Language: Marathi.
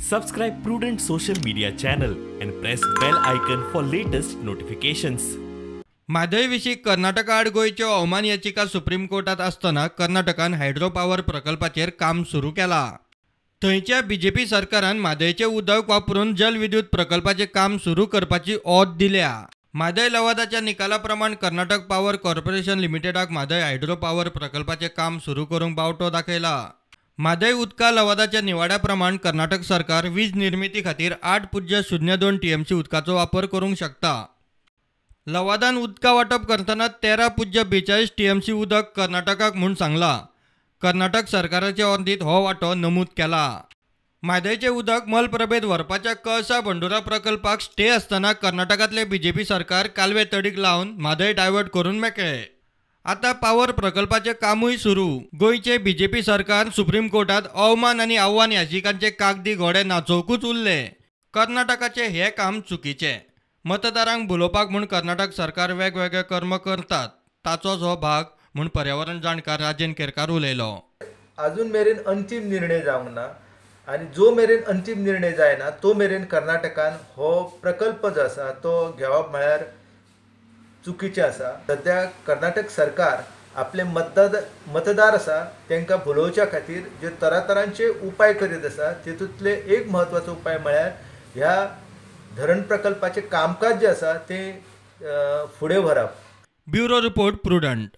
Subscribe Prudent social media channel and press bell icon for latest notifications. म्हादयविशीं Karnataka आड गोंयच्यो अवमान याचिका सुप्रीम कोर्टात आसतना कर्नाटकान हायड्रो पॉवर प्रकल्पाचेर काम सुरू केलां. थंयच्या बीजेपी सरकारान म्हादयचें उदक वापरून जलविद्युत प्रकल्पाचें काम सुरू करपाची ओद दिल्या. म्हादय लवादाच्या निकाला प्रमाण कर्नाटक पॉवर कॉर्पोरेशन लिमिटेडाक म्हादय हायड्रो पॉवर प्रकल्पाचें काम सुरू करूंक बावटो दाखयला. म्हादय उदका लवादाच्या निवाड्या प्रमाण कर्नाटक सरकार वीज निर्मिती खातीर 8.02 TMC उदकाचो वापर करूंक शकता. लवादान उदका वांटप करतना 13.42 TMC उदक कर्नाटकाक म्हूण सांगला. कर्नाटक सरकाराचे वॉर्दीत हो वांटो नमूद केला. म्हादयचें उदक मलप्रभेत व्हरपाच्या कळसा बंडोरा प्रकल्पाक स्टे आसतना कर्नाटकातले बीजेपी सरकार कालवे तडीक लावन म्हादय डायवर्ट करून मेकळे. आता पॉवर प्रकल्पाचें कामूय सुरू. गोंयचे बीजेपी सरकार सुप्रीम कोर्टात अवमान आनी आव्हान याचिकांचे कागदी घोडे नाचोवकूच उरले. कर्नाटकाचे हे काम चुकीचें. मतदारांक भुलोवपाक म्हूण कर्नाटक सरकार वेगवेगळे कर्म करतात, ताचोच हो भाग म्हूण पर्यावरण जाणकार राजेन केरकार उलयलो. अजून मेरेन अंतीम निर्णय जावंक ना आनी जो मेरेन अंतीम निर्णय जायना तो मेरेन कर्नाटकान हो प्रकल्प जो आसा तो घेवप म्हळ्यार चुकीचें आसा. सद्या कर्नाटक सरकार आपले मतदार आसा तांकां भुलोवच्या खातीर जे तरातरांचे उपाय करीत आसा तेतूंतले एक म्हत्वाचो उपाय म्हळ्यार ह्या धरण प्रकल्पाचें कामकाज जें आसा तें फुडें व्हरप. Bureau report prudent.